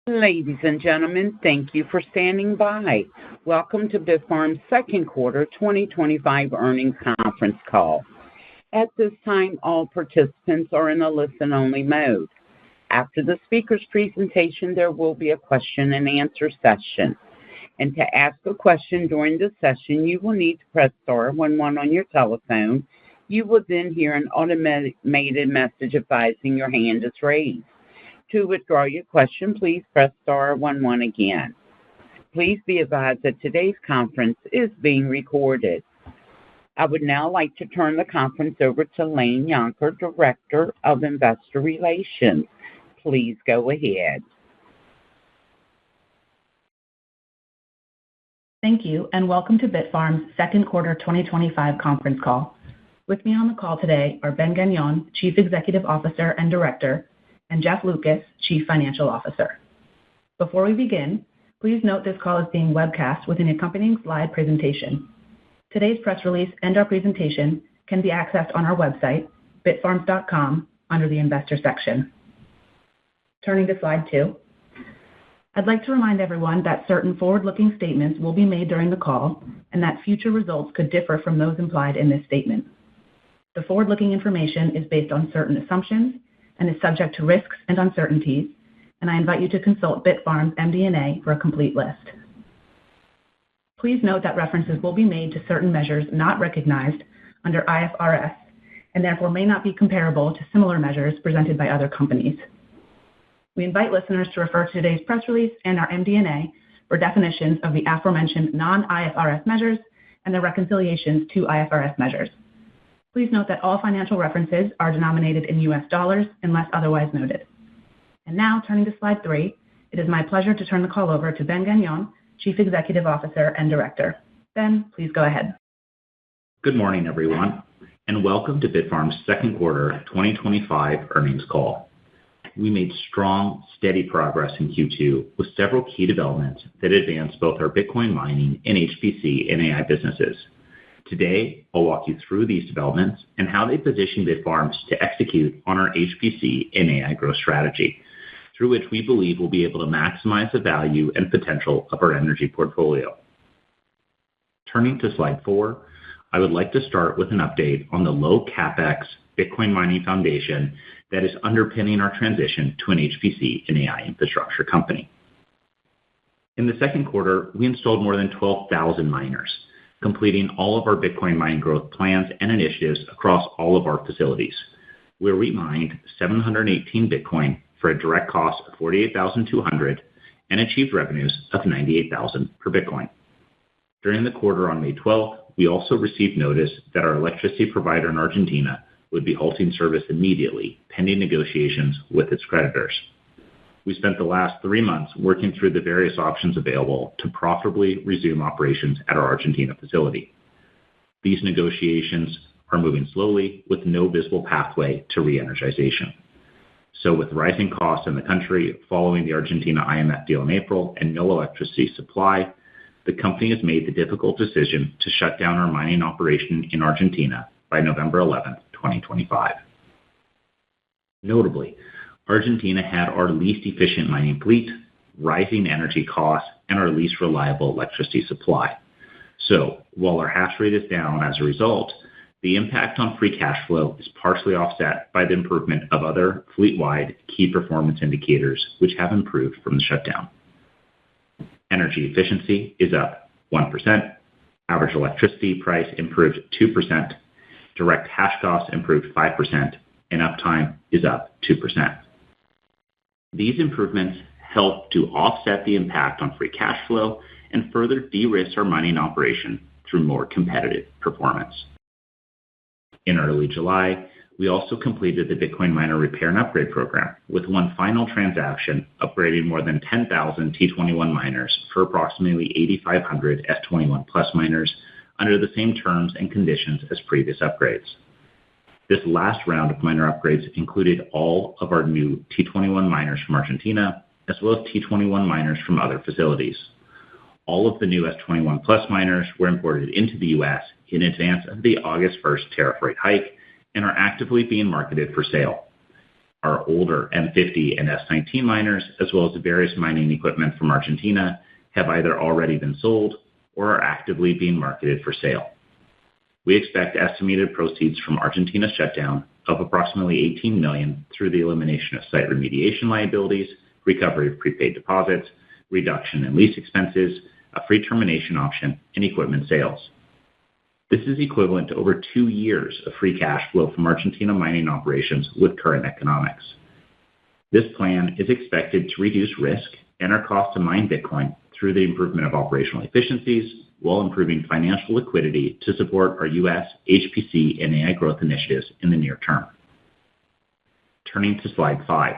Ladies and gentlemen, thank you for standing by. Welcome to Bitfarms' second quarter 2025 earnings conference call. At this time, all participants are in a listen-only mode. After the speaker's presentation, there will be a question-and-answer session. And to ask a question during the session, you will need to press star 11 on your telephone. You will then hear an automated message advising your hand is raised. To withdraw your question, please press star 11 again. Please be advised that today's conference is being recorded. I would now like to turn the conference over to Lane Yonker, Director of Investor Relations. Please go ahead. Thank you, and welcome to Bitfarms' second quarter 2025 conference call. With me on the call today are Ben Gagnon, Chief Executive Officer and Director, and Jeff Lucas, Chief Financial Officer. Before we begin, please note this call is being webcast with an accompanying slide presentation. Today's press release and our presentation can be accessed on our website, bitfarms.com, under the Investor section. Turning to slide 2. I'd like to remind everyone that certain forward-looking statements will be made during the call and that future results could differ from those implied in this statement. The forward-looking information is based on certain assumptions and is subject to risks and uncertainties, and I invite you to consult Bitfarms MD&A for a complete list. Please note that references will be made to certain measures not recognized under IFRS and therefore may not be comparable to similar measures presented by other companies. We invite listeners to refer to today's press release and our MD&A for definitions of the aforementioned non-IFRS measures and the reconciliations to IFRS measures. Please note that all financial references are denominated in US dollars unless otherwise noted. And now, turning to slide 3, it is my pleasure to turn the call over to Ben Gagnon, Chief Executive Officer and Director. Ben, please go ahead. Good morning, everyone, and welcome to Bitfarms' second quarter 2025 earnings call. We made strong, steady progress in Q2 with several key developments that advanced both our Bitcoin mining and HPC and AI businesses. Today, I'll walk you through these developments and how they position Bitfarms to execute on our HPC and AI growth strategy, through which we believe we'll be able to maximize the value and potential of our energy portfolio. Turning to slide 4, I would like to start with an update on the low CapEx Bitcoin mining foundation that is underpinning our transition to an HPC and AI infrastructure company. In the second quarter, we installed more than 12,000 miners, completing all of our Bitcoin mining growth plans and initiatives across all of our facilities, where we mined 718 Bitcoin for a direct cost of $48,200 and achieved revenues of $98,000 per Bitcoin. During the quarter on May 12th, we also received notice that our electricity provider in Argentina would be halting service immediately, pending negotiations with its creditors. We spent the last 3 months working through the various options available to profitably resume operations at our Argentina facility. These negotiations are moving slowly with no visible pathway to re-energization. So with rising costs in the country following the Argentina IMF deal in April and no electricity supply, the company has made the difficult decision to shut down our mining operation in Argentina by November 11th, 2025. Notably, Argentina had our least efficient mining fleet, rising energy costs, and our least reliable electricity supply. So, while our hash rate is down as a result, the impact on free cash flow is partially offset by the improvement of other fleet-wide key performance indicators, which have improved from the shutdown. Energy efficiency is up 1%, average electricity price improved 2%, direct hash costs improved 5%, and uptime is up 2%. These improvements help to offset the impact on free cash flow and further de-risk our mining operation through more competitive performance. In early July, we also completed the Bitcoin miner repair and upgrade program with one final transaction upgrading more than 10,000 T21 miners for approximately 8,500 S21 Plus miners under the same terms and conditions as previous upgrades. This last round of miner upgrades included all of our new T21 miners from Argentina, as well as T21 miners from other facilities. All of the new S21 Plus miners were imported into the U.S. in advance of the August 1st tariff rate hike and are actively being marketed for sale. Our older M50 and S19 miners, as well as various mining equipment from Argentina, have either already been sold or are actively being marketed for sale. We expect estimated proceeds from Argentina's shutdown of approximately $18 million through the elimination of site remediation liabilities, recovery of prepaid deposits, reduction in lease expenses, a free termination option, and equipment sales. This is equivalent to over 2 years of free cash flow from Argentina mining operations with current economics. This plan is expected to reduce risk and our cost to mine Bitcoin through the improvement of operational efficiencies while improving financial liquidity to support our U.S., HPC, and AI growth initiatives in the near term. Turning to slide 5.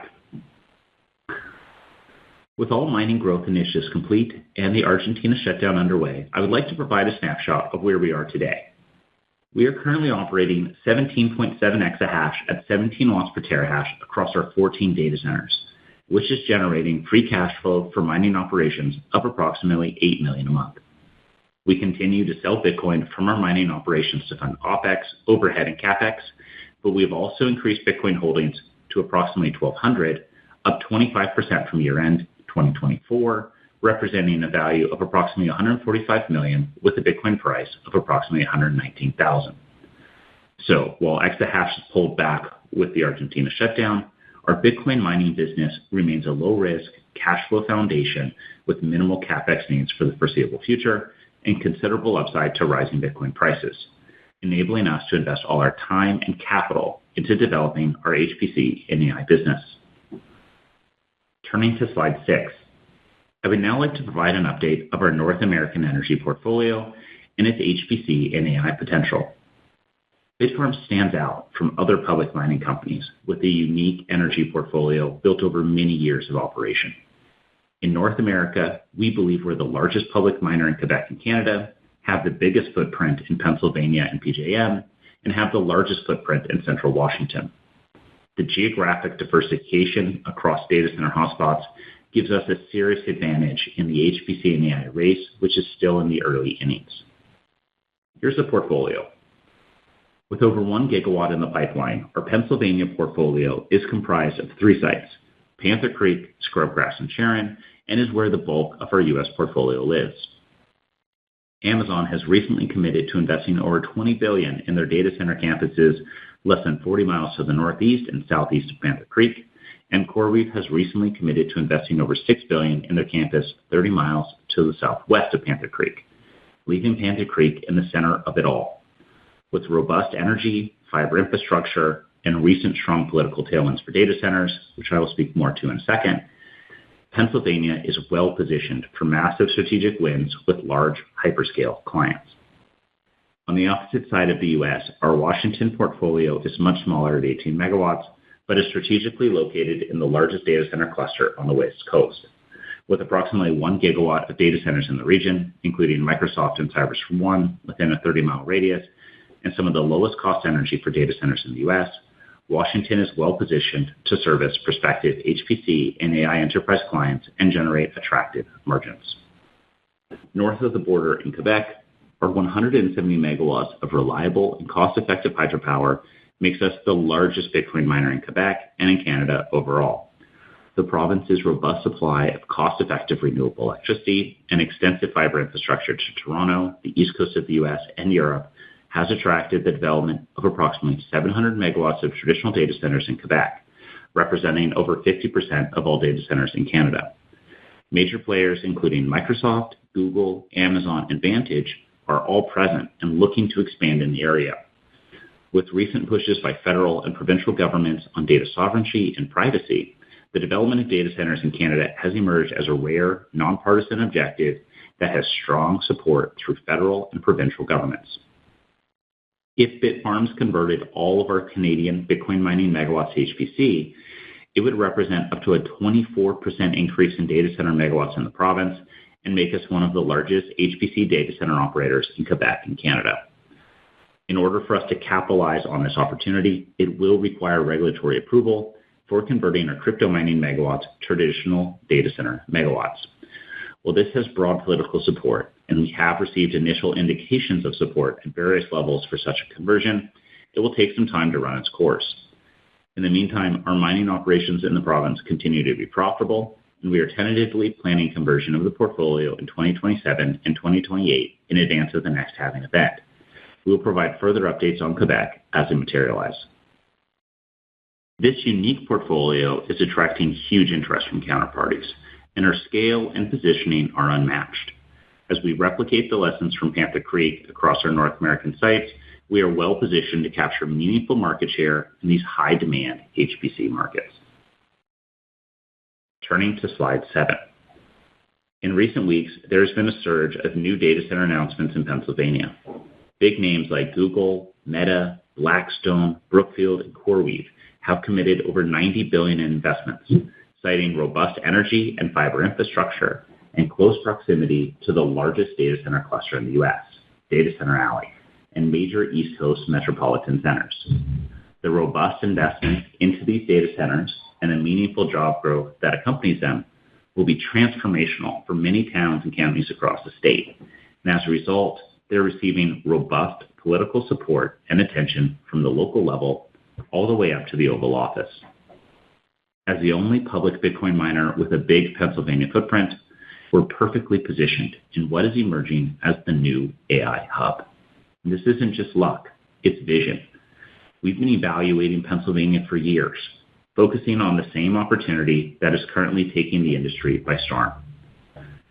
With all mining growth initiatives complete and the Argentina shutdown underway, I would like to provide a snapshot of where we are today. We are currently operating 17.7 exahash at 17 watts per terahash across our 14 data centers, which is generating free cash flow for mining operations of approximately $8 million a month. We continue to sell Bitcoin from our mining operations to fund OPEX, overhead, and CAPEX, but we have also increased Bitcoin holdings to approximately 1,200, up 25% from year-end 2024, representing a value of approximately $145 million with a Bitcoin price of approximately $119,000. So while exahash is pulled back with the Argentina shutdown, our Bitcoin mining business remains a low-risk cash flow foundation with minimal CAPEX needs for the foreseeable future and considerable upside to rising Bitcoin prices, enabling us to invest all our time and capital into developing our HPC and AI business. Turning to slide 6, I would now like to provide an update of our North American energy portfolio and its HPC and AI potential. Bitfarms stands out from other public mining companies with a unique energy portfolio built over many years of operation. In North America, we believe we're the largest public miner in Quebec and Canada, have the biggest footprint in Pennsylvania and PJM, and have the largest footprint in central Washington. The geographic diversification across data center hotspots gives us a serious advantage in the HPC and AI race, which is still in the early innings. Here's the portfolio. With over 1 gigawatt in the pipeline, our Pennsylvania portfolio is comprised of 3 sites, Panther Creek, Scrubgrass, and Sharon, and is where the bulk of our U.S. portfolio lives. Amazon has recently committed to investing over $20 billion in their data center campuses less than 40 miles to the northeast and southeast of Panther Creek, and CoreWeave has recently committed to investing over $6 billion in their campus 30 miles to the southwest of Panther Creek, leaving Panther Creek in the center of it all. With robust energy, fiber infrastructure, and recent strong political tailwinds for data centers, which I will speak more to in a second, Pennsylvania is well positioned for massive strategic wins with large hyperscale clients. On the opposite side of the U.S., our Washington portfolio is much smaller at 18 megawatts, but is strategically located in the largest data center cluster on the West Coast, with approximately 1 gigawatt of data centers in the region, including Microsoft and Cyberstorm One within a 30-mile radius, and some of the lowest cost energy for data centers in the U.S. Washington is well positioned to service prospective HPC and AI enterprise clients and generate attractive margins. North of the border in Quebec, our 170 megawatts of reliable and cost-effective hydropower makes us the largest Bitcoin miner in Quebec and in Canada overall. The province's robust supply of cost-effective renewable electricity and extensive fiber infrastructure to Toronto, the east coast of the U.S., and Europe has attracted the development of approximately 700 megawatts of traditional data centers in Quebec, representing over 50% of all data centers in Canada. Major players including Microsoft, Google, Amazon, and Vantage are all present and looking to expand in the area. With recent pushes by federal and provincial governments on data sovereignty and privacy, the development of data centers in Canada has emerged as a rare, nonpartisan objective that has strong support through federal and provincial governments. If Bitfarms converted all of our Canadian Bitcoin mining megawatts to HPC, it would represent up to a 24% increase in data center megawatts in the province and make us one of the largest HPC data center operators in Quebec and Canada. In order for us to capitalize on this opportunity, it will require regulatory approval for converting our crypto mining megawatts to traditional data center megawatts. While this has broad political support, and we have received initial indications of support at various levels for such a conversion, it will take some time to run its course. In the meantime, our mining operations in the province continue to be profitable, and we are tentatively planning conversion of the portfolio in 2027 and 2028 in advance of the next halving event. We will provide further updates on Quebec as they materialize. This unique portfolio is attracting huge interest from counterparties, and our scale and positioning are unmatched. As we replicate the lessons from Panther Creek across our North American sites, we are well positioned to capture meaningful market share in these high-demand HPC markets. Turning to slide 7. In recent weeks, there has been a surge of new data center announcements in Pennsylvania. Big names like Google, Meta, Blackstone, Brookfield, and CoreWeave have committed over $90 billion in investments, citing robust energy and fiber infrastructure and close proximity to the largest data center cluster in the U.S., Data Center Alley, and major East Coast metropolitan centers. The robust investment into these data centers and the meaningful job growth that accompanies them will be transformational for many towns and counties across the state. And as a result, they're receiving robust political support and attention from the local level all the way up to the Oval Office. As the only public Bitcoin miner with a big Pennsylvania footprint, we're perfectly positioned in what is emerging as the new AI hub. And this isn't just luck, it's vision. We've been evaluating Pennsylvania for years, focusing on the same opportunity that is currently taking the industry by storm.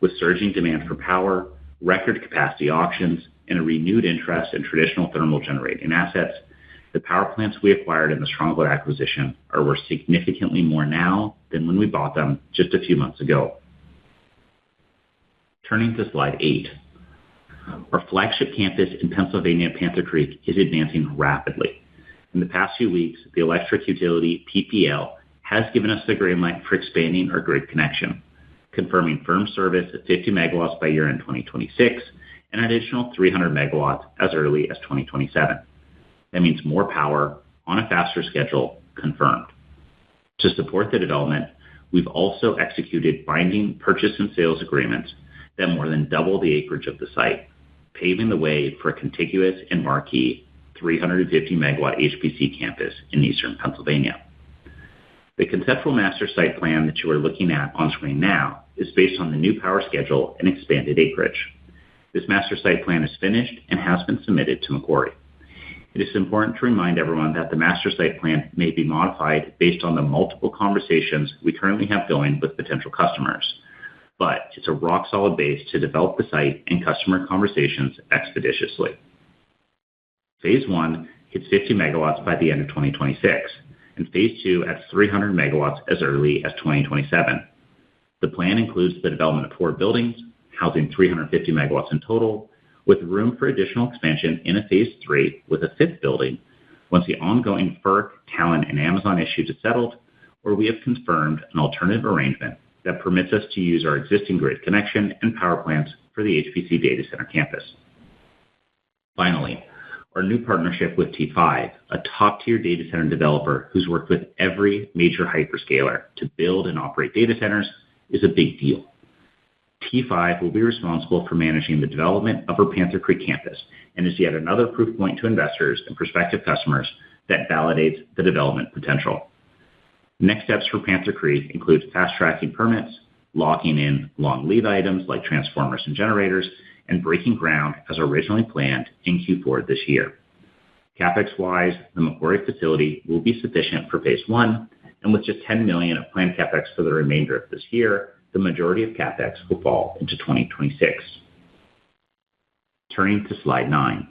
With surging demand for power, record capacity auctions, and a renewed interest in traditional thermal generating assets, the power plants we acquired in the Stronghold acquisition are worth significantly more now than when we bought them just a few months ago. Turning to slide 8. Our flagship campus in Pennsylvania, Panther Creek, is advancing rapidly. In the past few weeks, the electric utility PPL has given us the green light for expanding our grid connection, confirming firm service at 50 megawatts by year-end 2026 and an additional 300 megawatts as early as 2027. That means more power on a faster schedule, confirmed. To support the development, we've also executed binding purchase and sales agreements that more than double the acreage of the site, paving the way for a contiguous and marquee 350 megawatt HPC campus in eastern Pennsylvania. The conceptual master site plan that you are looking at on screen now is based on the new power schedule and expanded acreage. This master site plan is finished and has been submitted to Macquarie. It is important to remind everyone that the master site plan may be modified based on the multiple conversations we currently have going with potential customers, but it's a rock-solid base to develop the site and customer conversations expeditiously. Phase 1 hits 50 megawatts by the end of 2026, and Phase 2 adds 300 megawatts as early as 2027. The plan includes the development of 4 buildings, housing 350 megawatts in total, with room for additional expansion in a Phase 3 with a 5th building once the ongoing FERC, Talon, and Amazon issues is settled, or we have confirmed an alternative arrangement that permits us to use our existing grid connection and power plants for the HPC data center campus. Finally, our new partnership with T5, a top-tier data center developer who's worked with every major hyperscaler to build and operate data centers, is a big deal. T5 will be responsible for managing the development of our Panther Creek campus and is yet another proof point to investors and prospective customers that validates the development potential. Next steps for Panther Creek include fast-tracking permits, locking in long lead items like transformers and generators, and breaking ground as originally planned in Q4 this year. CapEx-wise, the Macquarie facility will be sufficient for Phase 1, and with just $10 million of planned CapEx for the remainder of this year, the majority of CapEx will fall into 2026. Turning to slide 9.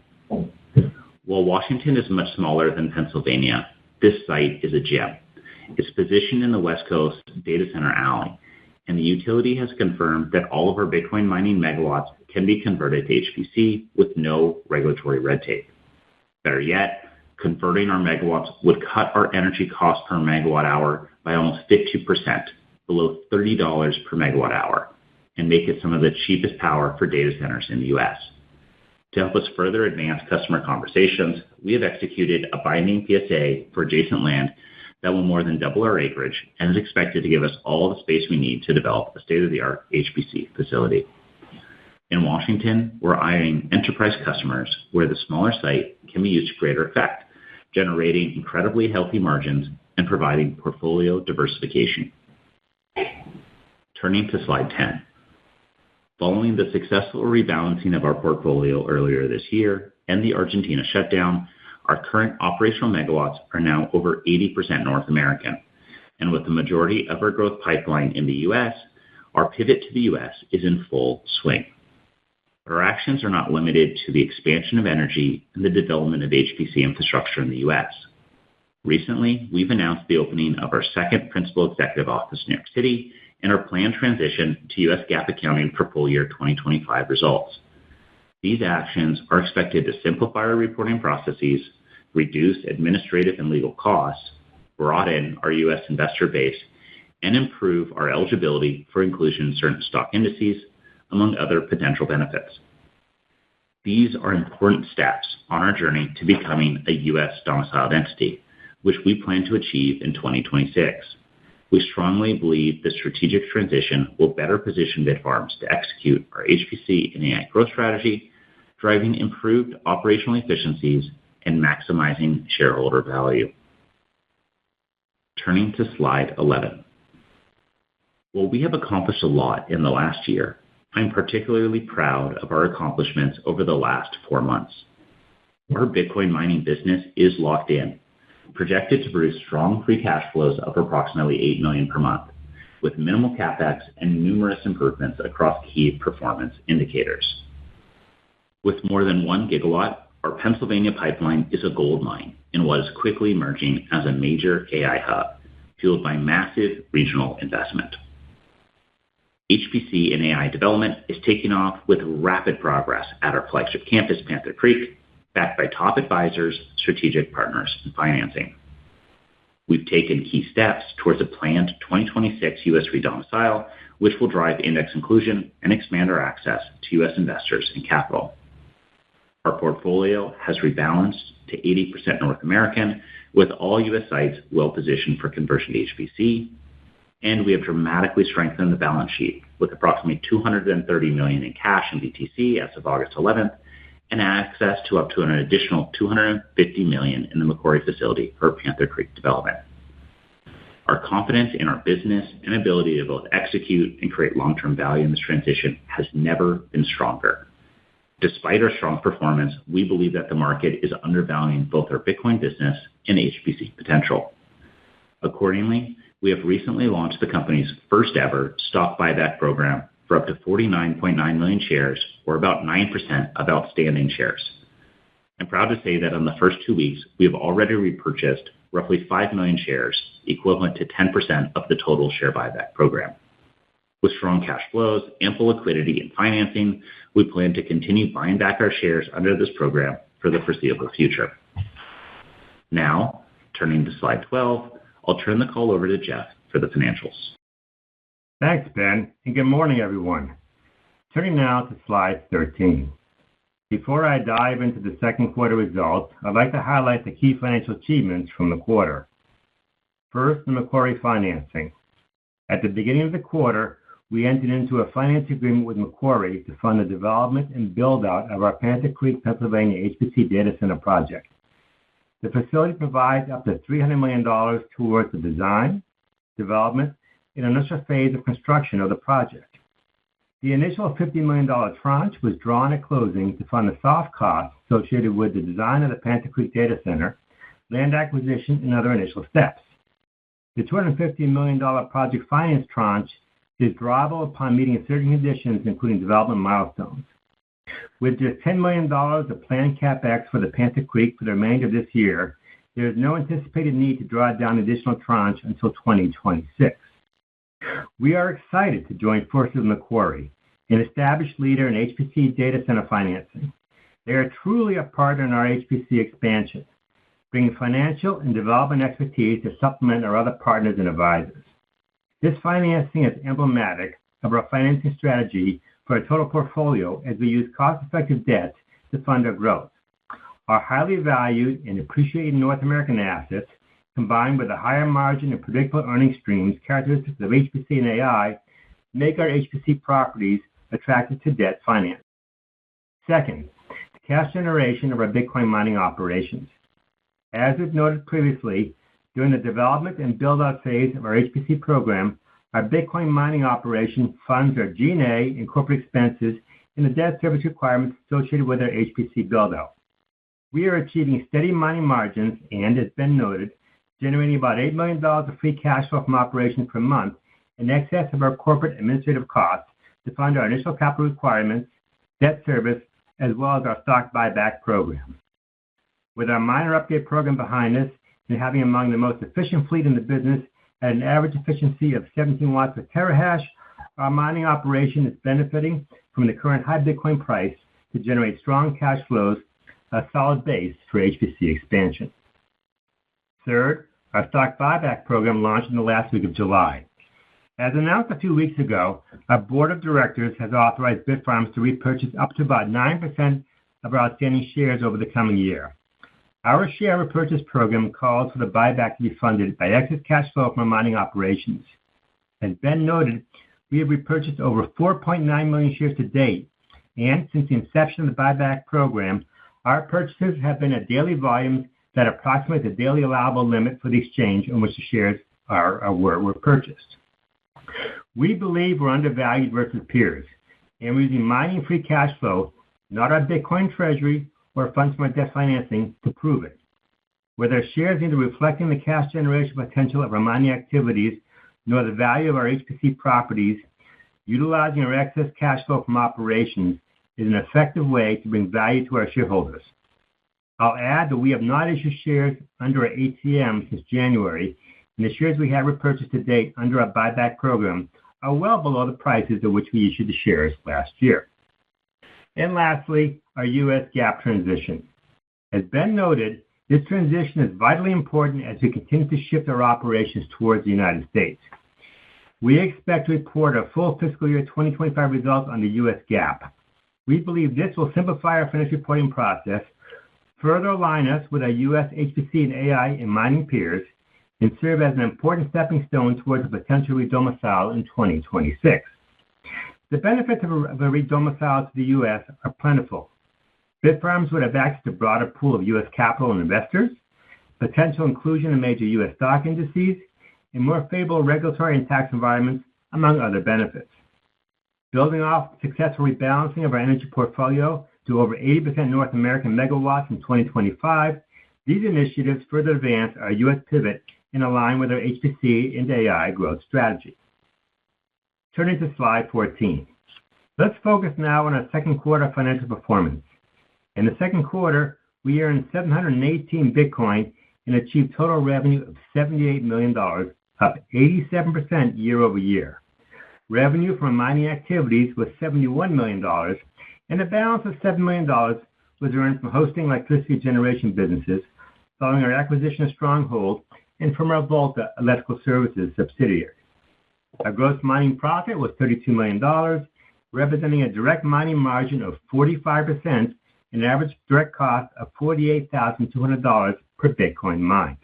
While Washington is much smaller than Pennsylvania, this site is a gem. It's positioned in the West Coast Data Center Alley, and the utility has confirmed that all of our Bitcoin mining megawatts can be converted to HPC with no regulatory red tape. Better yet, converting our megawatts would cut our energy cost per megawatt hour by almost 50%, below $30 per megawatt hour, and make it some of the cheapest power for data centers in the U.S. To help us further advance customer conversations, we have executed a binding PSA for adjacent land that will more than double our acreage and is expected to give us all the space we need to develop a state-of-the-art HPC facility. In Washington, we're eyeing enterprise customers where the smaller site can be used to greater effect, generating incredibly healthy margins and providing portfolio diversification. Turning to slide 10. Following the successful rebalancing of our portfolio earlier this year and the Argentina shutdown, our current operational megawatts are now over 80% North American. And with the majority of our growth pipeline in the U.S., our pivot to the U.S. is in full swing. But our actions are not limited to the expansion of energy and the development of HPC infrastructure in the U.S. Recently, we've announced the opening of our second principal executive office in New York City and our planned transition to U.S. GAAP accounting for full year 2025 results. These actions are expected to simplify our reporting processes, reduce administrative and legal costs, broaden our U.S. investor base, and improve our eligibility for inclusion in certain stock indices, among other potential benefits. These are important steps on our journey to becoming a U.S. domiciled entity, which we plan to achieve in 2026. We strongly believe the strategic transition will better position Bitfarms to execute our HPC and AI growth strategy, driving improved operational efficiencies and maximizing shareholder value. Turning to slide 11. While we have accomplished a lot in the last year, I'm particularly proud of our accomplishments over the last 4 months. Our Bitcoin mining business is locked in, projected to produce strong free cash flows of approximately $8 million per month, with minimal capex and numerous improvements across key performance indicators. With more than 1 gigawatt, our Pennsylvania pipeline is a gold mine in what is quickly emerging as a major AI hub, fueled by massive regional investment. HPC and AI development is taking off with rapid progress at our flagship campus, Panther Creek, backed by top advisors, strategic partners, and financing. We've taken key steps towards a planned 2026 U.S. redomicile, which will drive index inclusion and expand our access to U.S. investors and capital. Our portfolio has rebalanced to 80% North American, with all U.S. sites well positioned for conversion to HPC, and we have dramatically strengthened the balance sheet with approximately $230 million in cash and BTC as of August 11th, and access to up to an additional $250 million in the Macquarie facility for Panther Creek development. Our confidence in our business and ability to both execute and create long-term value in this transition has never been stronger. Despite our strong performance, we believe that the market is undervaluing both our Bitcoin business and HPC potential. Accordingly, we have recently launched the company's first ever stock buyback program for up to 49.9 million shares, or about 9% of outstanding shares. I'm proud to say that in the first 2 weeks, we have already repurchased roughly 5 million shares, equivalent to 10% of the total share buyback program. With strong cash flows, ample liquidity, and financing, we plan to continue buying back our shares under this program for the foreseeable future. Now, turning to slide 12, I'll turn the call over to Jeff for the financials. Thanks, Ben, and good morning, everyone. Turning now to slide 13. Before I dive into the second quarter results, I'd like to highlight the key financial achievements from the quarter. First, the Macquarie financing. At the beginning of the quarter, we entered into a finance agreement with Macquarie to fund the development and build-out of our Panther Creek, Pennsylvania HPC data center project. The facility provides up to $300 million towards the design, development, and initial phase of construction of the project. The initial $50 million tranche was drawn at closing to fund the soft costs associated with the design of the Panther Creek data center, land acquisition, and other initial steps. The $250 million project finance tranche is drawable upon meeting certain conditions, including development milestones. With just $10 million of planned capex for the Panther Creek for the remainder of this year, there is no anticipated need to draw down additional tranche until 2026. We are excited to join forces with Macquarie, an established leader in HPC data center financing. They are truly a partner in our HPC expansion, bringing financial and development expertise to supplement our other partners and advisors. This financing is emblematic of our financing strategy for our total portfolio as we use cost-effective debt to fund our growth. Our highly valued and appreciated North American assets, combined with the higher margin and predictable earning streams characteristics of HPC and AI, make our HPC properties attractive to debt finance. Second, the cash generation of our Bitcoin mining operations. As we've noted previously, During the development and build-out phase of our HPC program, our Bitcoin mining operation funds our G&A and corporate expenses and the debt service requirements associated with our HPC build-out. We are achieving steady mining margins and, as Ben noted, generating about $8 million of free cash flow from operations per month in excess of our corporate administrative costs to fund our initial capital requirements, debt service, as well as our stock buyback program. With our miner upgrade program behind us and having among the most efficient fleet in the business at an average efficiency of 17 watts per terahash, our mining operation is benefiting from the current high Bitcoin price to generate strong cash flows, a solid base for HPC expansion. Third, our stock buyback program launched in the last week of July. As announced a few weeks ago, our board of directors has authorized Bitfarms to repurchase up to about 9% of our outstanding shares over the coming year. Our share repurchase program calls for the buyback to be funded by excess cash flow from our mining operations. As Ben noted, we have repurchased over 4.9 million shares to date, and since the inception of the buyback program, our purchases have been at daily volumes that approximate the daily allowable limit for the exchange on which the shares were purchased. We believe we're undervalued versus peers, and we're using mining free cash flow, not our Bitcoin treasury or funds from our debt financing, to prove it. With our shares neither reflecting the cash generation potential of our mining activities nor the value of our HPC properties, utilizing our excess cash flow from operations is an effective way to bring value to our shareholders. I'll add that we have not issued shares under our ATM since January, and the shares we have repurchased to date under our buyback program are well below the prices at which we issued the shares last year. And lastly, our U.S. GAAP transition. As Ben noted, this transition is vitally important as we continue to shift our operations towards the United States. We expect to report our full fiscal year 2025 results under U.S. GAAP. We believe this will simplify our financial reporting process, further align us with our U.S. HPC and AI and mining peers, and serve as an important stepping stone towards a potential redomicile in 2026. The benefits of a redomicile to the U.S. are plentiful. Bitfarms would have access to a broader pool of U.S. capital and investors, potential inclusion in major U.S. stock indices, and more favorable regulatory and tax environments, among other benefits. Building off the successful rebalancing of our energy portfolio to over 80% North American megawatts in 2025, these initiatives further advance our U.S. pivot and align with our HPC and AI growth strategy. Turning to slide 14. Let's focus now on our second quarter financial performance. In the second quarter, we earned 718 Bitcoin and achieved total revenue of $78 million, up 87% year over year. Revenue from mining activities was $71 million, and the balance of $7 million was earned from hosting electricity generation businesses following our acquisition of Stronghold and from our Volta Electrical Services subsidiary. Our gross mining profit was $32 million, representing a direct mining margin of 45% and an average direct cost of $48,200 per Bitcoin mined.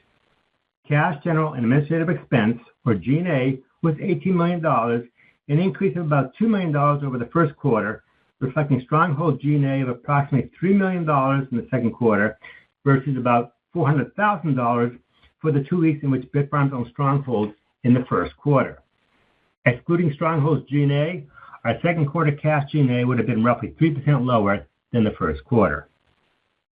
Cash, general, and administrative expense, or G&A, was $18 million, an increase of about $2 million over the first quarter, reflecting Stronghold G&A of approximately $3 million in the second quarter versus about $400,000 for the 2 weeks in which Bitfarms owned Stronghold in the first quarter. Excluding Stronghold's G&A, our second quarter cash G&A would have been roughly 3% lower than the first quarter.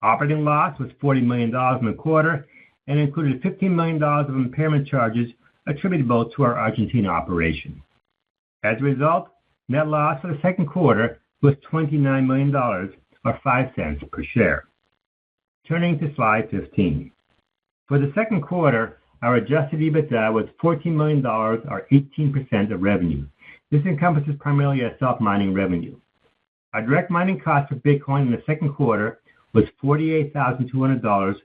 Operating loss was $40 million in the quarter and included $15 million of impairment charges attributable to our Argentina operation. As a result, net loss for the second quarter was $29 million, or 5 cents per share. Turning to slide 15. For the second quarter, our adjusted EBITDA was $14 million, or 18% of revenue. This encompasses primarily our self-mining revenue. Our direct mining cost for Bitcoin in the second quarter was $48,200,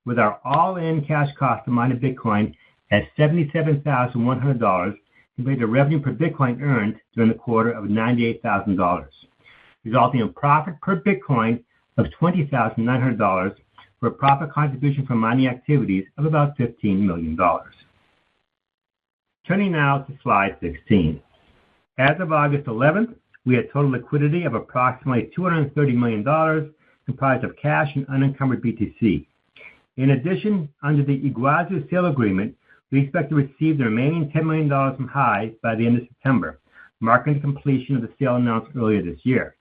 with our all-in cash cost to mine a Bitcoin at $77,100, compared to revenue per Bitcoin earned during the quarter of $98,000, resulting in profit per Bitcoin of $20,900 for a profit contribution from mining activities of about $15 million. Turning now to slide 16. As of August 11th, we had total liquidity of approximately $230 million, comprised of cash and unencumbered BTC. In addition, under the Iguazu sale agreement, we expect to receive the remaining $10 million from HI by the end of September, marking the completion of the sale announced earlier this year.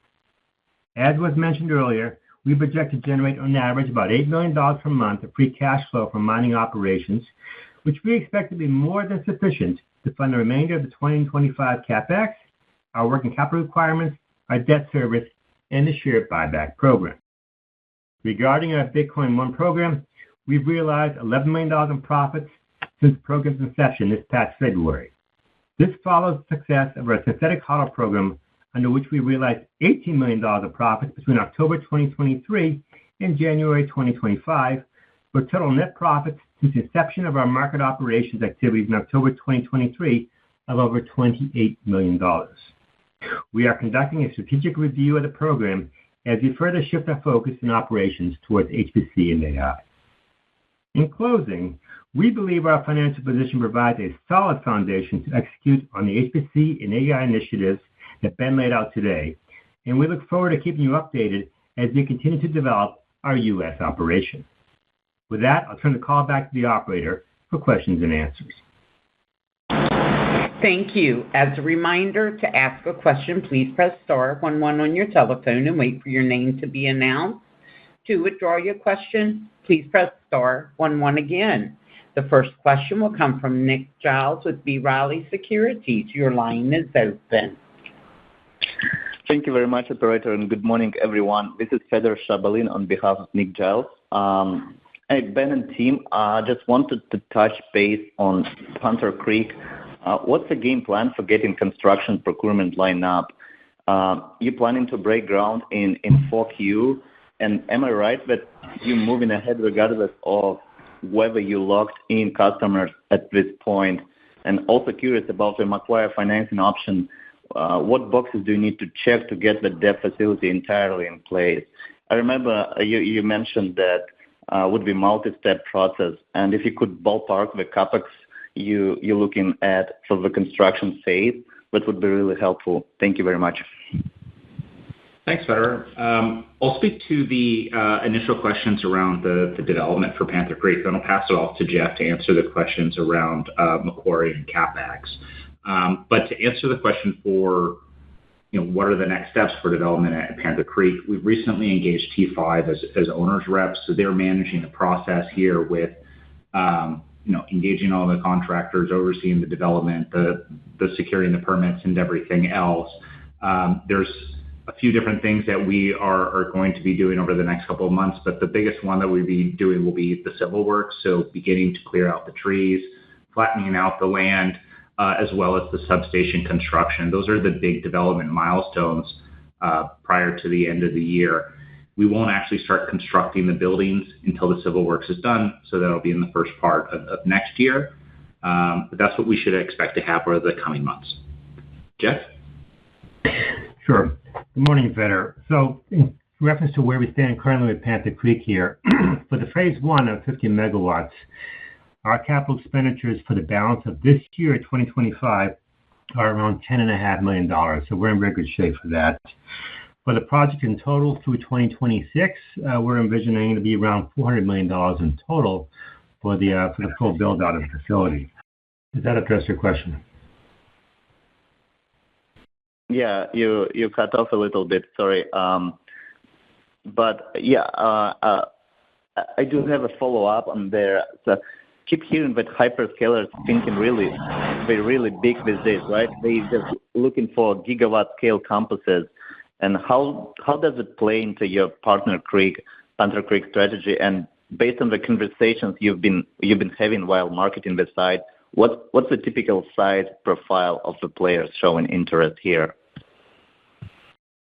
As was mentioned earlier, we project to generate on average about $8 million per month of free cash flow from mining operations, which we expect to be more than sufficient to fund the remainder of the 2025 CapEx, our working capital requirements, our debt service, and the share buyback program. Regarding our Bitcoin One program, we've realized $11 million in profits since the program's inception this past February. This follows the success of our synthetic HODL program, under which we realized $18 million of profits between October 2023 and January 2025, for total net profits since the inception of our market operations activities in October 2023 of over $28 million. We are conducting a strategic review of the program as we further shift our focus and operations towards HPC and AI. In closing, we believe our financial position provides a solid foundation to execute on the HPC and AI initiatives that Ben laid out today, and we look forward to keeping you updated as we continue to develop our U.S. operation. With that, I'll turn the call back to the operator for questions and answers. Thank you. As a reminder, to ask a question, please press star 11 on your telephone and wait for your name to be announced. To withdraw your question, please press star 11 again. The first question will come from Nick Giles with B. Riley Securities. Your line is open. Thank you very much, operator, and good morning, everyone. This is Fedor Shabalin on behalf of Nick Giles. Hey, Ben and team, I just wanted to touch base on Panther Creek. What's the game plan for getting construction procurement lined up? You planning to break ground in 4Q? And am I right that you're moving ahead regardless of whether you locked in customers at this point? And also curious about the Macquarie financing option. What boxes do you need to check to get the debt facility entirely in place? I remember you mentioned that would be multi-step process, and if you could ballpark the capex you're looking at for the construction phase, that would be really helpful. Thank you very much. Thanks, Fedor. I'll speak to the initial questions around the development for Panther Creek, then I'll pass it off to Jeff to answer the questions around Macquarie and CapEx. But to answer the question for what are the next steps for development at Panther Creek, we've recently engaged T5 as owner's reps, so they're managing the process here with engaging all the contractors, overseeing the development, the securing the permits and everything else. There's a few different things that we are going to be doing over the next couple of months, but the biggest one that we'll be doing will be the civil work, so beginning to clear out the trees, flattening out the land, as well as the substation construction. Those are the big development milestones prior to the end of the year. We won't actually start constructing the buildings until the civil works is done, so that'll be in the first part of next year. But that's what we should expect to happen over the coming months. Jeff? Sure. Good morning, Fedor. So in reference to where we stand currently with Panther Creek here, for the phase one of 50 megawatts, our capital expenditures for the balance of this year, 2025, are around $10.5 million. So we're in very good shape for that. For the project in total through 2026, we're envisioning to be around $400 million in total for the full build out of the facility. Does that address your question? Yeah, you cut off a little bit. Sorry. But yeah, I do have a follow-up on there. So keep hearing that hyperscalers thinking they're really big these days, right? They just looking for gigawatt scale campuses. And how does it play into your Panther Creek strategy? And based on the conversations you've been having while marketing the site, what's the typical size profile of the players showing interest here?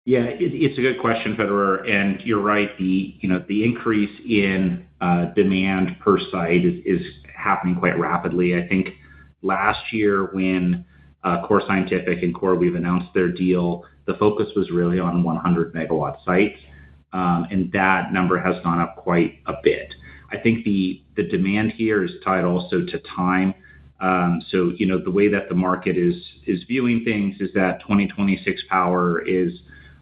Yeah, it's a good question, Fedor, and you're right. The increase in demand per site is happening quite rapidly. I think last year when Core Scientific and CoreWeave announced their deal, the focus was really on 100 megawatt sites, and that number has gone up quite a bit. I think the demand here is tied also to time. So the way that the market is viewing things is that 2026 power is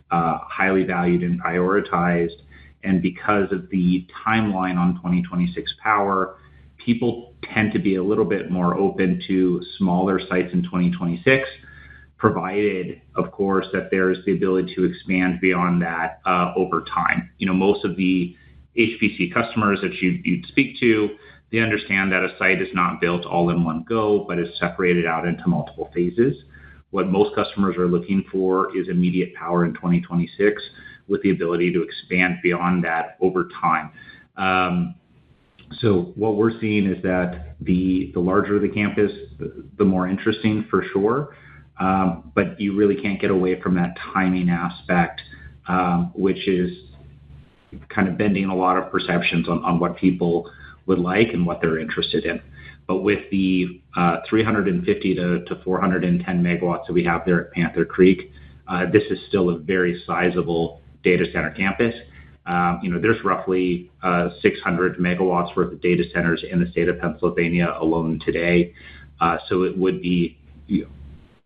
highly valued and prioritized, And because of the timeline on 2026 power, people tend to be a little bit more open to smaller sites in 2026, provided, of course, that there's the ability to expand beyond that over time. Most of the HPC customers that you'd speak to, they understand that a site is not built all in one go, but is separated out into multiple phases. What most customers are looking for is immediate power in 2026 with the ability to expand beyond that over time. So what we're seeing is that the larger the campus, the more interesting for sure. But you really can't get away from that timing aspect, which is kind of bending a lot of perceptions on what people would like and what they're interested in. But with the 350 to 410 megawatts that we have there at Panther Creek, this is still a very sizable data center campus. There's roughly 600 megawatts worth of data centers in the state of Pennsylvania alone today. So it would be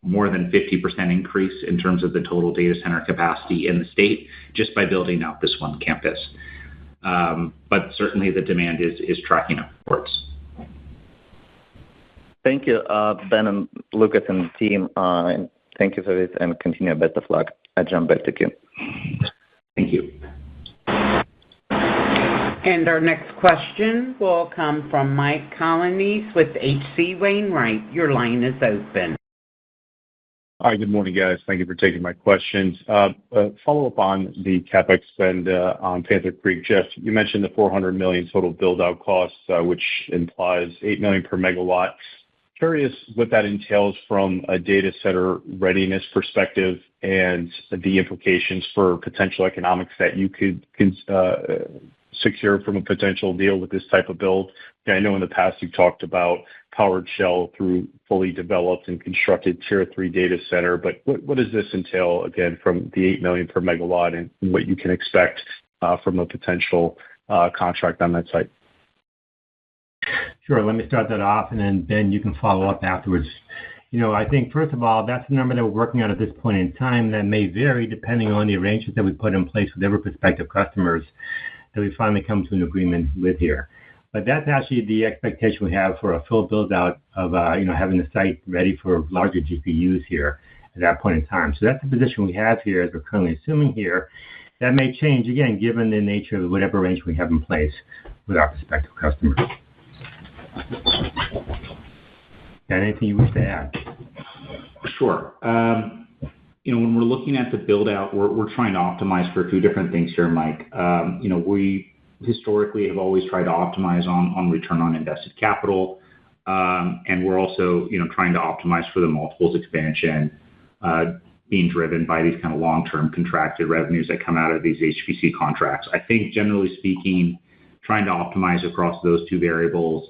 more than 50% increase in terms of the total data center capacity in the state just by building out this one campus. But certainly the demand is tracking upwards. Thank you, Ben and Lucas and team. Thank you for this and continue. Best of luck. I jump back to you. Thank you. And our next question will come from Mike Colonnese with H.C. Wainwright. Your line is open. Hi, good morning, guys. Thank you for taking my questions. Follow up on the CapEx spend on Panther Creek. Jeff, you mentioned the $400 million total build-out costs, which implies $8 million per megawatt. Curious what that entails from a data center readiness perspective and the implications for potential economics that you could secure from a potential deal with this type of build. I know in the past you've talked about powered shell through fully developed and constructed Tier 3 data center, but what does this entail, again, from the $8 million per megawatt and what you can expect from a potential contract on that site? Sure. Let me start that off, and then, Ben, you can follow up afterwards. I think, first of all, that's the number that we're working on at this point in time. That may vary depending on the arrangements that we put in place with every prospective customers that we finally come to an agreement with here. But that's actually the expectation we have for a full build-out of, having the site ready for larger GPUs here at that point in time. So that's the position we have here, as we're currently assuming here. That may change, again, given the nature of whatever arrangement we have in place with our prospective customers. Anything you wish to add? Sure. When we're looking at the build-out, we're trying to optimize for a few different things here, Mike. We historically have always tried to optimize on return on invested capital, and we're also trying to optimize for the multiples expansion being driven by these kind of long-term contracted revenues that come out of these HPC contracts. I think generally speaking, trying to optimize across those two variables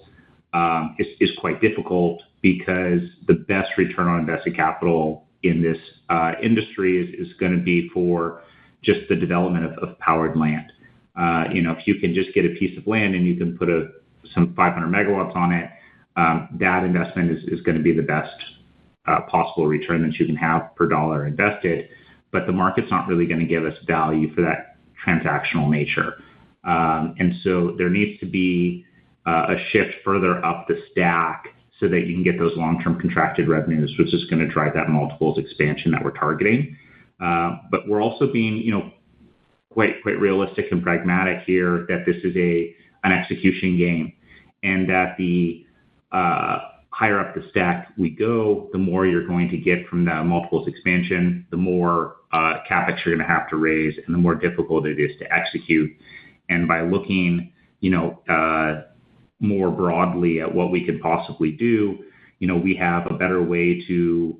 is quite difficult because the best return on invested capital in this industry is going to be for just the development of powered land. If you can just get a piece of land and you can put some 500 megawatts on it, that investment is going to be the best possible return that you can have per dollar invested. But the market's not really going to give us value for that transactional nature. And so there needs to be a shift further up the stack so that you can get those long-term contracted revenues, which is going to drive that multiples expansion that we're targeting. But we're also being, quite realistic and pragmatic here that this is an execution game, and that the higher up the stack we go, the more you're going to get from that multiples expansion, the more CapEx you're going to have to raise, and the more difficult it is to execute. And by looking, more broadly at what we could possibly do, we have a better way to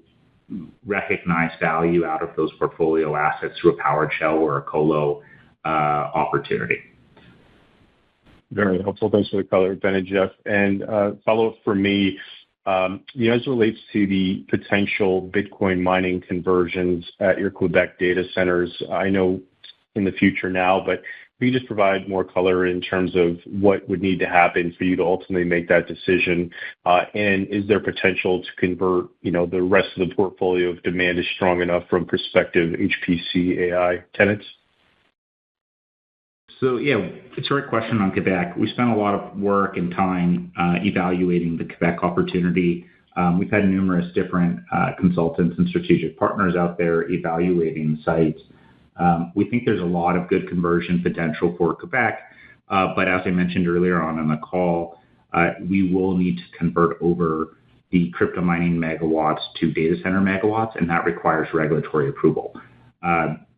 recognize value out of those portfolio assets through a powered shell or a colo opportunity. Very helpful. Thanks for the color, Ben and Jeff. And follow-up for me, as it relates to the potential Bitcoin mining conversions at your Quebec data centers, I know in the future now, but can you just provide more color in terms of what would need to happen for you to ultimately make that decision? And is there potential to convert, the rest of the portfolio if demand is strong enough from prospective HPC AI tenants? So yeah, it's a great question on Quebec. We spent a lot of work and time evaluating the Quebec opportunity. We've had numerous different consultants and strategic partners out there evaluating sites. We think there's a lot of good conversion potential for Quebec, but as I mentioned earlier on in the call, we will need to convert over the crypto mining megawatts to data center megawatts, and that requires regulatory approval.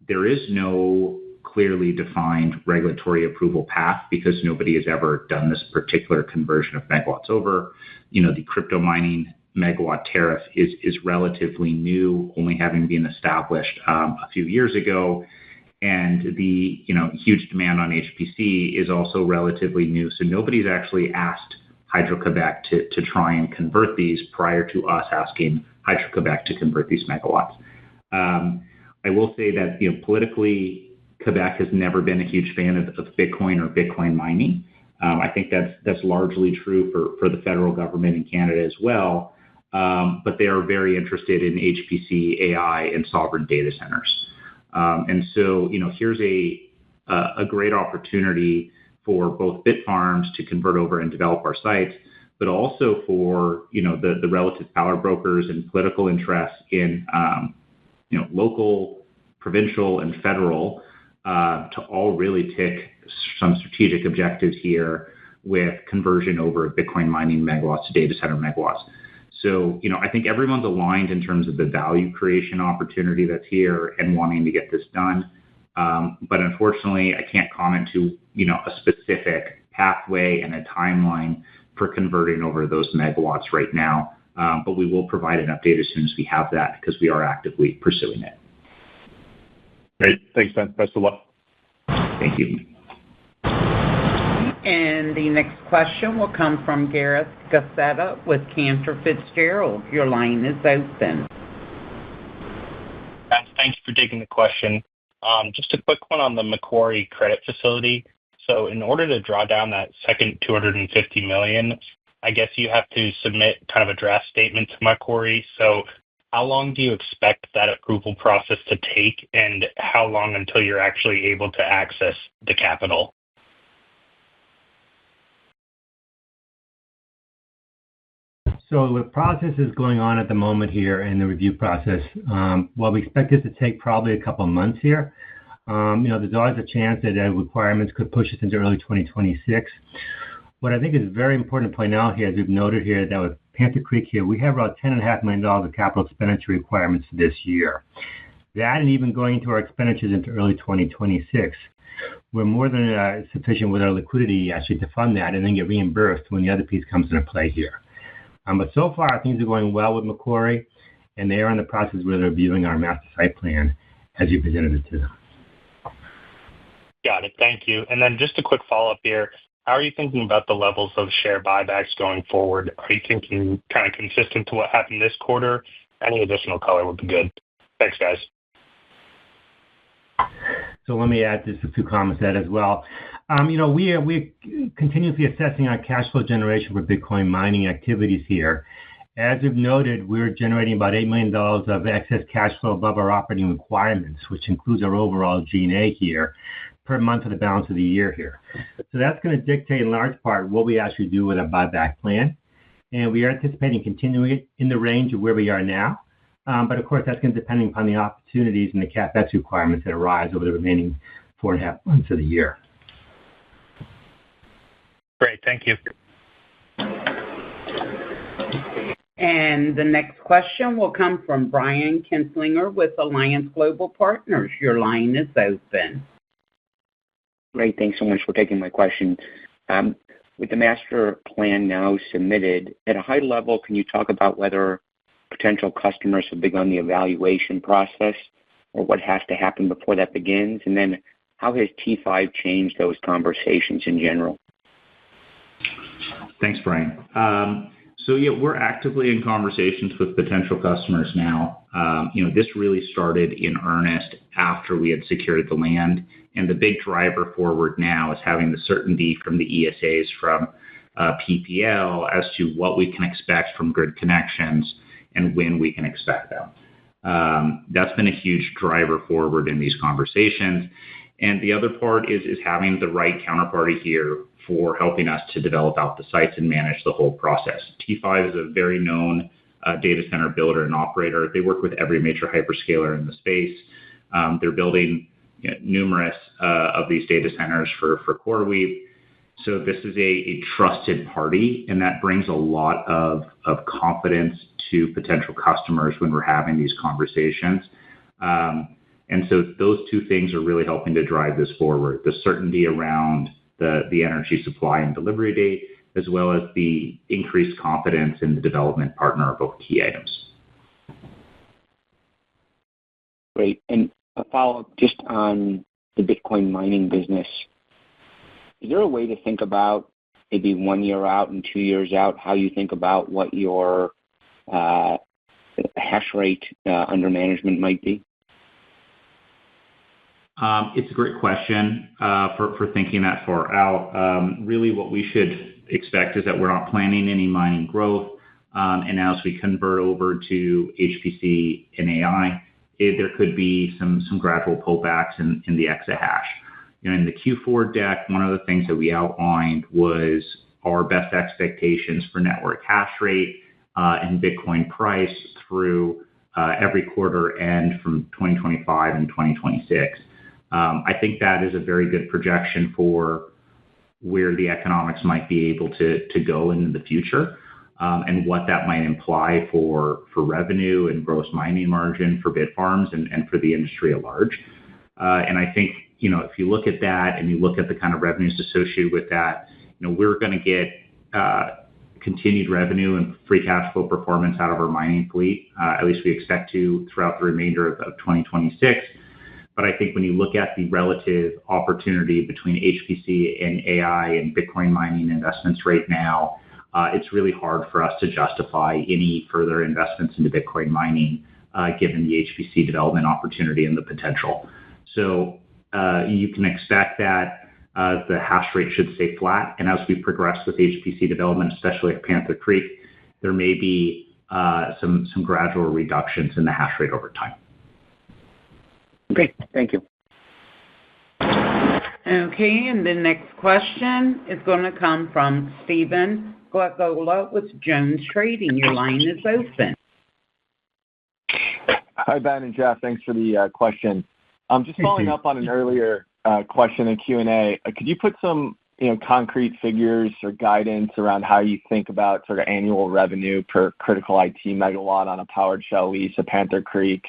There is no clearly defined regulatory approval path because nobody has ever done this particular conversion of megawatts over. The crypto mining megawatt tariff is relatively new, only having been established a few years ago. And the huge demand on HPC is also relatively new. So nobody's actually asked Hydro-Quebec to try and convert these prior to us asking Hydro-Quebec to convert these megawatts. I will say that politically, Quebec has never been a huge fan of Bitcoin or Bitcoin mining. I think that's largely true for the federal government in Canada as well. But they are very interested in HPC, AI, and sovereign data centers. And so, here's a great opportunity for both Bitfarms to convert over and develop our sites, but also for, the relative power brokers and political interests in, local, provincial, and federal to all really tick some strategic objectives here with conversion over Bitcoin mining megawatts to data center megawatts. So, I think everyone's aligned in terms of the value creation opportunity that's here and wanting to get this done. But unfortunately, I can't comment to, a specific pathway and a timeline for converting over those megawatts right now. But we will provide an update as soon as we have that because we are actively pursuing it. Great. Thanks, Ben. Best of luck. Thank you. And the next question will come from Gareth Gassetta with Cantor Fitzgerald. Your line is open. Thank you for taking the question. Just a quick one on the Macquarie credit facility. So in order to draw down that second $250 million, I guess you have to submit kind of a draft statement to Macquarie. So how long do you expect that approval process to take, and how long until you're actually able to access the capital? So the process is going on at the moment here in the review process. We expect this to take probably a couple of months here. There's always a chance that requirements could push us into early 2026. What I think is very important to point out here, as we've noted here, that with Panther Creek here, we have about $10.5 million of capital expenditure requirements for this year. That and even going into our expenditures into early 2026, we're more than sufficient with our liquidity actually to fund that and then get reimbursed when the other piece comes into play here. But so far, things are going well with Macquarie, and they are in the process where they're reviewing our master site plan as you presented it to them. Got it. Thank you. And then just a quick follow-up here. How are you thinking about the levels of share buybacks going forward? Are you thinking kind of consistent to what happened this quarter? Any additional color would be good. Thanks, guys. So let me add just a few comments to that as well. We're continuously assessing our cash flow generation for Bitcoin mining activities here. As we've noted, we're generating about $8 million of excess cash flow above our operating requirements, which includes our overall G&A here per month for the balance of the year here. So that's going to dictate in large part what we actually do with our buyback plan. And we are anticipating continuing it in the range of where we are now. But of course, that's going to depend upon the opportunities and the CapEx requirements that arise over the remaining 4.5 months of the year. Great. Thank you. And the next question will come from Brian Kinstlinger with Alliance Global Partners. Your line is open. Great. Thanks so much for taking my question. With the master plan now submitted, at a high level, can you talk about whether potential customers have begun the evaluation process or what has to happen before that begins? And then how has T5 changed those conversations in general? Thanks, Brian. So we're actively in conversations with potential customers now. This really started in earnest after we had secured the land. And the big driver forward now is having the certainty from the ESAs from PPL as to what we can expect from grid connections and when we can expect them. That's been a huge driver forward in these conversations. And the other part is having the right counterparty here for helping us to develop out the sites and manage the whole process. T5 is a very known data center builder and operator. They work with every major hyperscaler in the space. They're building numerous of these data centers for CoreWeave. So this is a trusted party, and that brings a lot of confidence to potential customers when we're having these conversations. And so those two things are really helping to drive this forward, the certainty around the energy supply and delivery date, as well as the increased confidence in the development partner are both key items. Great. And a follow-up just on the Bitcoin mining business. Is there a way to think about maybe 1 year out and 2 years out, how you think about what your hash rate under management might be? It's a great question for thinking that far out. Really what we should expect is that we're not planning any mining growth. And as we convert over to HPC and AI, there could be some gradual pullbacks in the exahash. In the Q4 deck, one of the things that we outlined was our best expectations for network hash rate and Bitcoin price through every quarter end from 2025 and 2026. I think that is a very good projection for where the economics might be able to go in the future, and what that might imply for revenue and gross mining margin for Bitfarms and for the industry at large. And I think, if you look at that and you look at the kind of revenues associated with that, we're going to get continued revenue and free cash flow performance out of our mining fleet. At least we expect to throughout the remainder of 2026. But I think when you look at the relative opportunity between HPC and AI and Bitcoin mining investments right now, it's really hard for us to justify any further investments into Bitcoin mining, given the HPC development opportunity and the potential. So you can expect that the hash rate should stay flat. And as we progress with HPC development, especially at Panther Creek, there may be some gradual reductions in the hash rate over time. Okay, thank you. Okay, and the next question is going to come from Stephen Glagola with Jones Trading. Your line is open. Hi, Ben and Jeff. Thanks for the question. Just following up on an earlier question in Q&A, could you put some concrete figures or guidance around how you think about sort of annual revenue per critical IT megawatt on a powered shell lease at Panther Creek,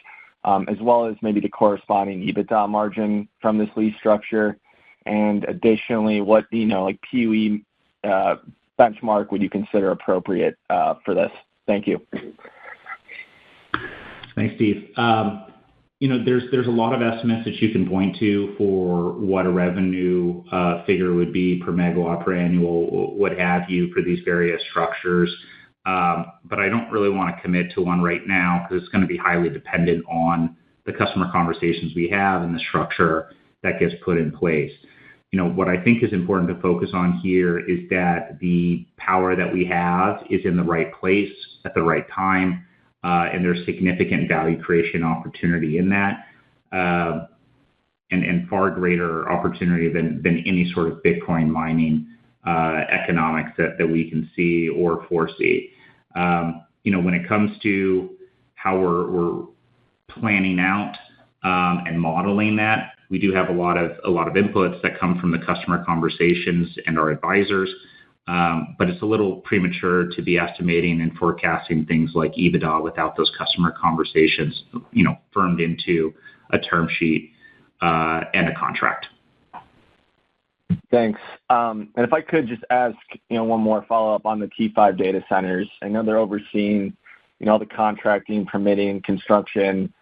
as well as maybe the corresponding EBITDA margin from this lease structure? And additionally, what PUE benchmark would you consider appropriate for this? Thank you. Thanks, Steve. There's a lot of estimates that you can point to for what a revenue figure would be per megawatt per annual, what have you, for these various structures. But I don't really want to commit to one right now because it's going to be highly dependent on the customer conversations we have and the structure that gets put in place. What I think is important to focus on here is that the power that we have is in the right place at the right time, and there's significant value creation opportunity in that, and far greater opportunity than any sort of Bitcoin mining economics that we can see or foresee. When it comes to how we're planning out and modeling that, we do have a lot of inputs that come from the customer conversations and our advisors, but it's a little premature to be estimating and forecasting things like EBITDA without those customer conversations, firmed into a term sheet and a contract. Thanks. And if I could just ask, one more follow-up on the T5 data centers. I know they're overseeing, the contracting, permitting, construction.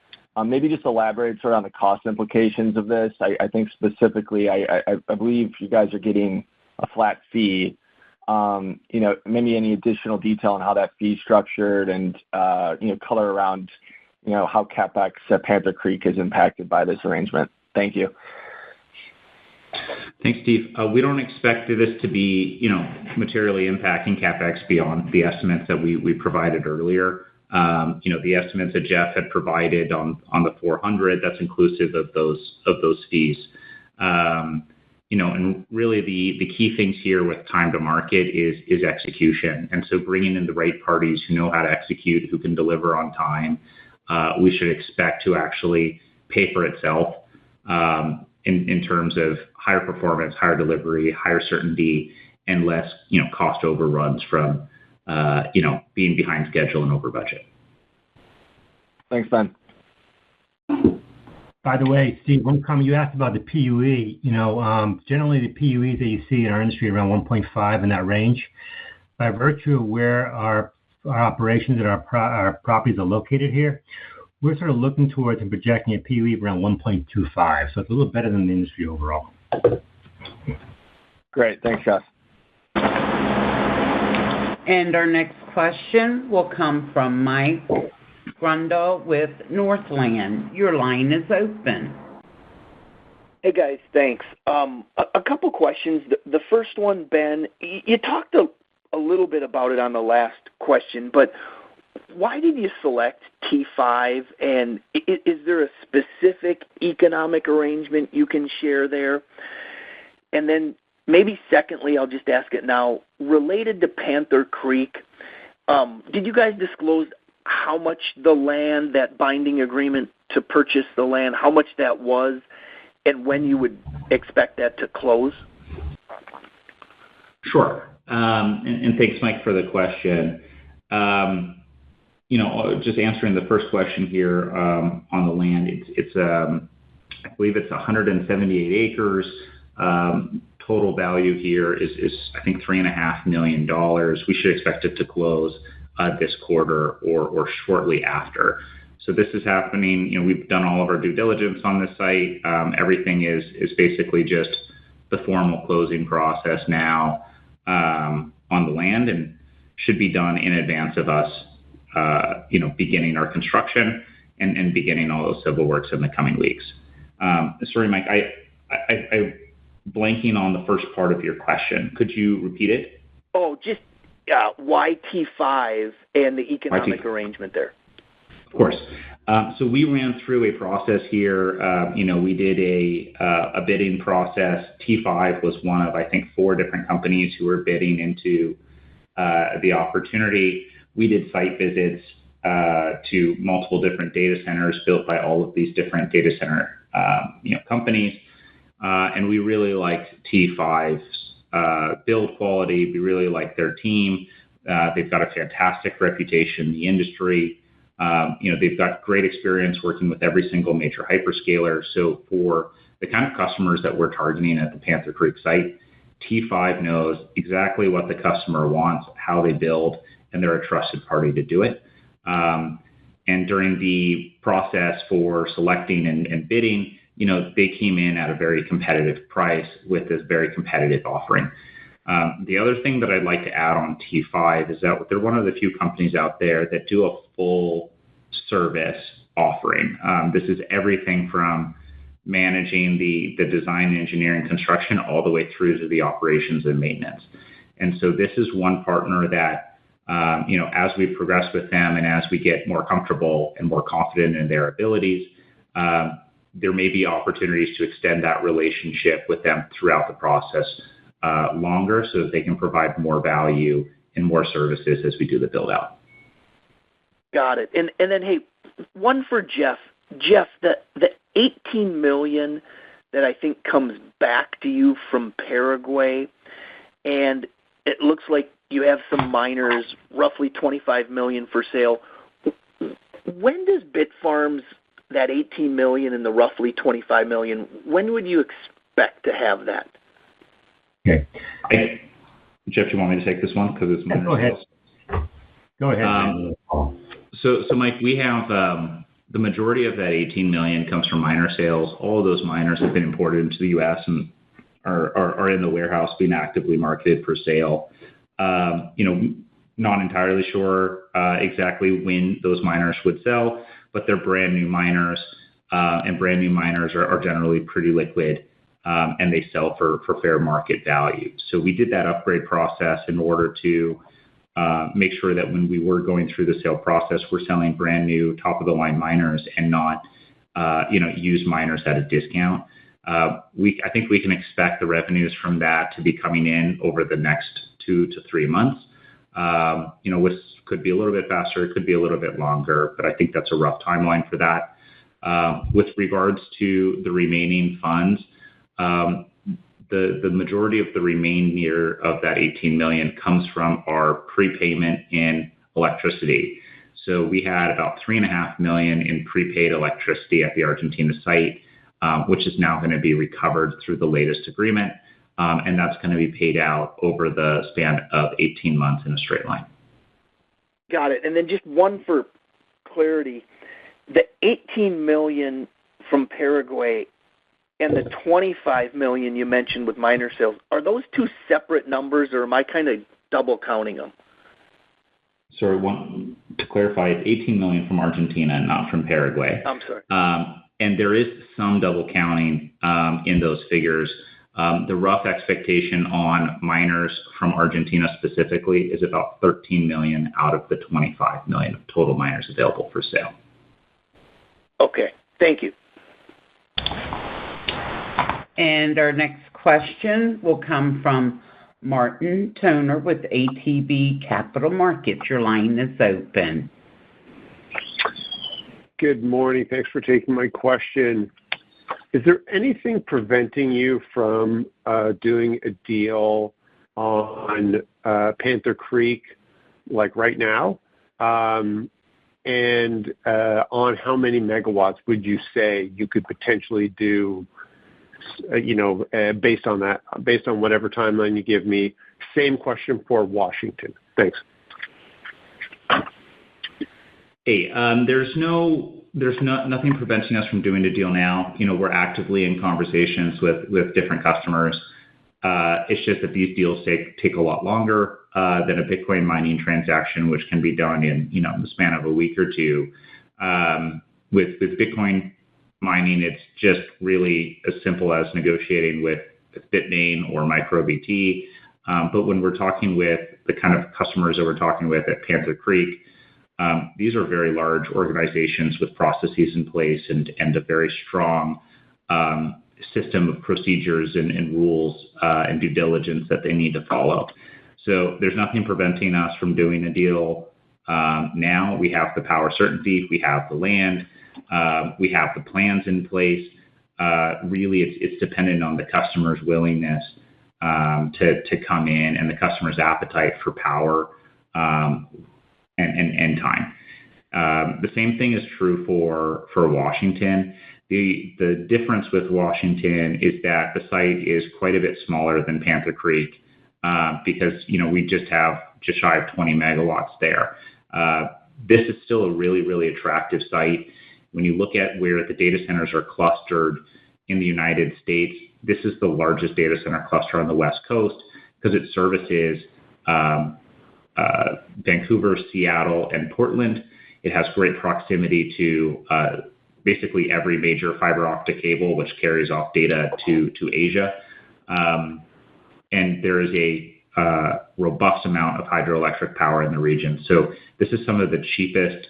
Maybe just elaborate sort of on the cost implications of this. I think specifically, I believe you guys are getting a flat fee. Maybe any additional detail on how that fee is structured and, color around, how CapEx at Panther Creek is impacted by this arrangement. Thank you. Thanks, Steve. We don't expect this to be, materially impacting CapEx beyond the estimates that we provided earlier. The estimates that Jeff had provided on the 400, that's inclusive of those fees. And really the key things here with time to market is execution. And so bringing in the right parties who know how to execute, who can deliver on time, we should expect to actually pay for itself in terms of higher performance, higher delivery, higher certainty, and less cost overruns from being behind schedule and over budget. Thanks, Ben. By the way, Steve, one comment you asked about the PUE. Generally the PUEs that you see in our industry are around 1.5 in that range. By virtue of where our operations and our properties are located here, we're sort of looking towards and projecting a PUE of around 1.25. So it's a little better than the industry overall. Great. Thanks, Jeff. And our next question will come from Mike Grundle with Northland. Your line is open. Hey, guys. Thanks. A couple questions. The first one, Ben, you talked a little bit about it on the last question, but why did you select T5, and is there a specific economic arrangement you can share there? And then maybe secondly, I'll just ask it now, related to Panther Creek, did you guys disclose how much the land, that binding agreement to purchase the land, how much that was, and when you would expect that to close? Sure. And thanks, Mike, for the question. Just answering the first question here on the land, it's I believe it's 178 acres. Total value here is I think $3.5 million. We should expect it to close this quarter or shortly after. So this is happening. We've done all of our due diligence on this site. Everything is basically just the formal closing process now on the land, and should be done in advance of us, beginning our construction and beginning all those civil works in the coming weeks. Sorry, Mike, I blanking on the first part of your question. Could you repeat it? Oh, just why T5 and the economic arrangement there? Of course. So we ran through a process here. We did a bidding process. T5 was one of, I think, 4 different companies who were bidding into the opportunity. We did site visits to multiple different data centers built by all of these different data center companies. And we really liked T5's build quality. We really liked their team. They've got a fantastic reputation in the industry. They've got great experience working with every single major hyperscaler. So for the kind of customers that we're targeting at the Panther Creek site, T5 knows exactly what the customer wants, how they build, and they're a trusted party to do it. And during the process for selecting and bidding, they came in at a very competitive price with this very competitive offering. The other thing that I'd like to add on T5 is that they're one of the few companies out there that do a full service offering. This is everything from managing the design, engineering, construction, all the way through to the operations and maintenance. And so this is one partner that, as we progress with them and as we get more comfortable and more confident in their abilities, there may be opportunities to extend that relationship with them throughout the process longer, so that they can provide more value and more services as we do the build out. Got it. And then, hey, one for Jeff. Jeff, the $18 million that I think comes back to you from Paraguay, and it looks like you have some miners, roughly $25 million for sale. When does Bitfarms, that $18 million and the roughly $25 million, when would you expect to have that? Okay. Jeff, do you want me to take this one? Because it's my Go ahead. So Mike, we have the majority of that $18 million comes from miner sales. All of those miners have been imported into the U.S. and are in the warehouse being actively marketed for sale. Not entirely sure exactly when those miners would sell, but they're brand new miners, and brand new miners are generally pretty liquid, and they sell for fair market value. So we did that upgrade process in order to make sure that when we were going through the sale process, we're selling brand new top of the line miners and not, used miners at a discount. I think we can expect the revenues from that to be coming in over the next 2 to 3 months. Which could be a little bit faster, it could be a little bit longer, but I think that's a rough timeline for that. With regards to the remaining funds, the majority of the remainder of that $18 million comes from our prepayment in electricity. So we had about $3.5 million in prepaid electricity at the Argentina site, which is now going to be recovered through the latest agreement, and that's going to be paid out over the span of 18 months in a straight line. Got it. And then just one for clarity, the $18 million from Paraguay and the $25 million you mentioned with miner sales, are those two separate numbers, or am I kind of double counting them? Sorry, to clarify, it's $18 million from Argentina, not from Paraguay. I'm sorry. And there is some double counting in those figures. The rough expectation on miners from Argentina specifically is about 13 million out of the 25 million of total miners available for sale. Okay, thank you. And our next question will come from Martin Toner with ATB Capital Markets. Your line is open. Good morning. Thanks for taking my question. Is there anything preventing you from doing a deal on Panther Creek, like right now? And on how many megawatts would you say you could potentially do, based on that, based on whatever timeline you give me? Same question for Washington. Thanks. Hey, there's nothing preventing us from doing a deal now. We're actively in conversations with different customers. It's just that these deals take a lot longer than a Bitcoin mining transaction, which can be done in the span of a week or two. With Bitcoin mining, it's just really as simple as negotiating with Bitmain or MicroBT. But when we're talking with the kind of customers that we're talking with at Panther Creek, these are very large organizations with processes in place and a very strong system of procedures and rules and due diligence that they need to follow. So there's nothing preventing us from doing a deal now. We have the power certainty, we have the land, we have the plans in place. Really, it's dependent on the customer's willingness to come in and the customer's appetite for power and time. The same thing is true for Washington. The difference with Washington is that the site is quite a bit smaller than Panther Creek because we just shy of 20 megawatts there. This is still a really, really attractive site. When you look at where the data centers are clustered in the United States, this is the largest data center cluster on the West Coast because it services Vancouver, Seattle, and Portland. It has great proximity to basically every major fiber optic cable, which carries off data to Asia. And there is a robust amount of hydroelectric power in the region. So this is some of the cheapest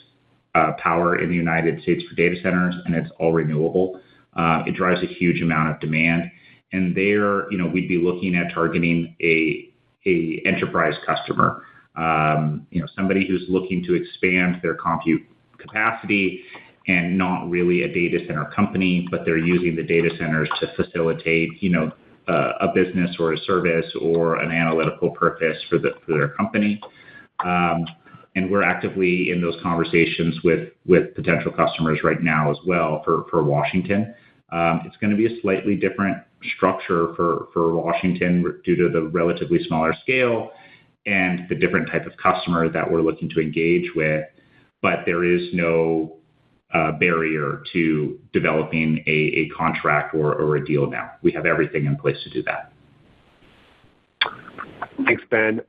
power in the United States for data centers, and it's all renewable. It drives a huge amount of demand. And there, we'd be looking at targeting a enterprise customer. Somebody who's looking to expand their compute capacity and not really a data center company, but they're using the data centers to facilitate, a business or a service or an analytical purpose for their company. And we're actively in those conversations with potential customers right now as well for Washington. It's going to be a slightly different structure for Washington due to the relatively smaller scale and the different type of customer that we're looking to engage with, but there is no barrier to developing a contract or a deal now. We have everything in place to do that. Thanks, Ben.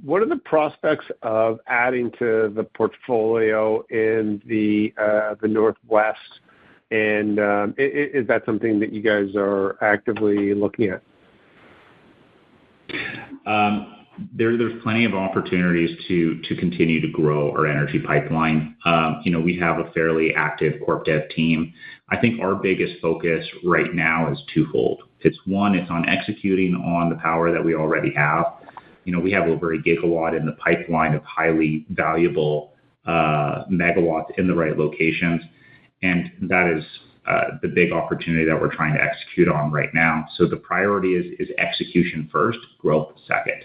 What are the prospects of adding to the portfolio in the Northwest? And is that something that you guys are actively looking at? There's plenty of opportunities to continue to grow our energy pipeline. We have a fairly active corp dev team. I think our biggest focus right now is twofold. It's one, it's on executing on the power that we already have. We have over a gigawatt in the pipeline of highly valuable megawatts in the right locations, and that is the big opportunity that we're trying to execute on right now. So the priority is execution first, growth second.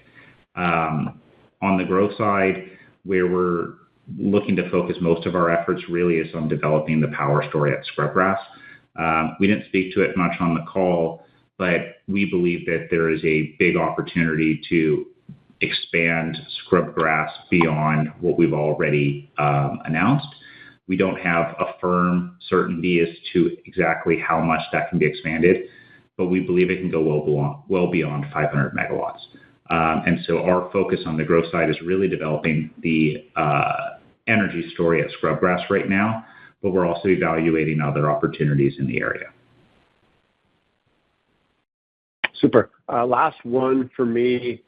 On the growth side, where we're looking to focus most of our efforts really is on developing the power story at Scrubgrass. We didn't speak to it much on the call, but we believe that there is a big opportunity to expand Scrubgrass beyond what we've already announced. We don't have a firm certainty as to exactly how much that can be expanded, but we believe it can go well beyond 500 megawatts. And so our focus on the growth side is really developing the energy story at Scrubgrass right now, but we're also evaluating other opportunities in the area. Super. Last one for me.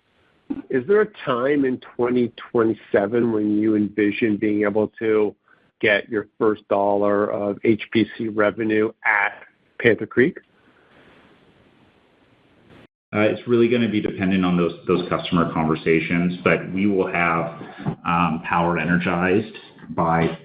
Is there a time in 2027 when you envision being able to get your first dollar of HPC revenue at Panther Creek? It's really going to be dependent on those customer conversations, but we will have power energized by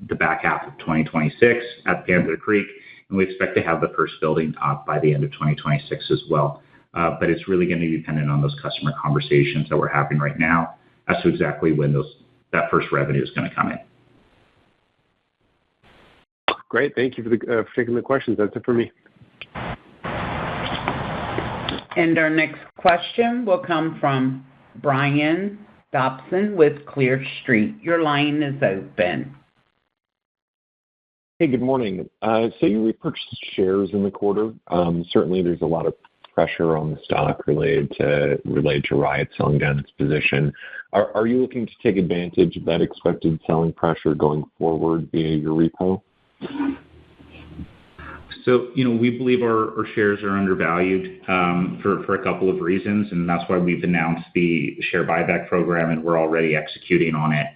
the back half of 2026 at Panther Creek, and we expect to have the first building up by the end of 2026 as well. But it's really going to be dependent on those customer conversations that we're having right now as to exactly when that first revenue is going to come in. Great. Thank you for taking the questions. That's it for me. And our next question will come from Brian Dobson with Clear Street. Your line is open. Hey, good morning. So you repurchased shares in the quarter. Certainly, there's a lot of pressure on the stock related to Riot selling down its position. Are you looking to take advantage of that expected selling pressure going forward via your repo? So, we believe our shares are undervalued for a couple of reasons, and that's why we've announced the share buyback program, and we're already executing on it.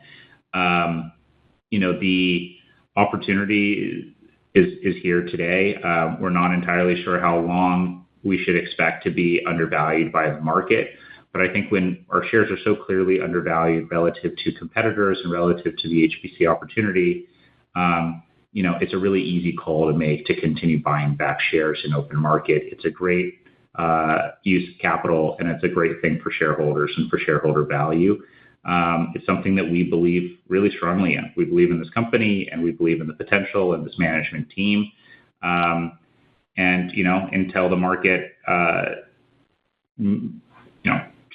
The opportunity is here today. We're not entirely sure how long we should expect to be undervalued by the market, but I think when our shares are so clearly undervalued relative to competitors and relative to the HPC opportunity, it's a really easy call to make to continue buying back shares in open market. It's a great use of capital, and it's a great thing for shareholders and for shareholder value. It's something that we believe really strongly in. We believe in this company, and we believe in the potential of this management team. Until the market,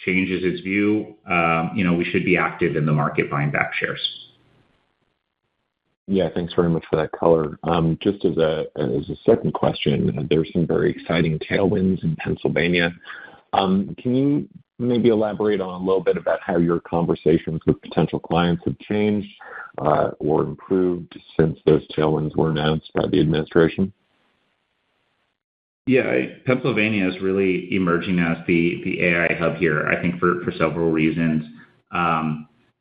changes its view, we should be active in the market buying back shares. Yeah, thanks very much for that color. Just as a second question, there's some very exciting tailwinds in Pennsylvania. Can you maybe elaborate on a little bit about how your conversations with potential clients have changed or improved since those tailwinds were announced by the administration? Yeah, Pennsylvania is really emerging as the AI hub here, I think for several reasons.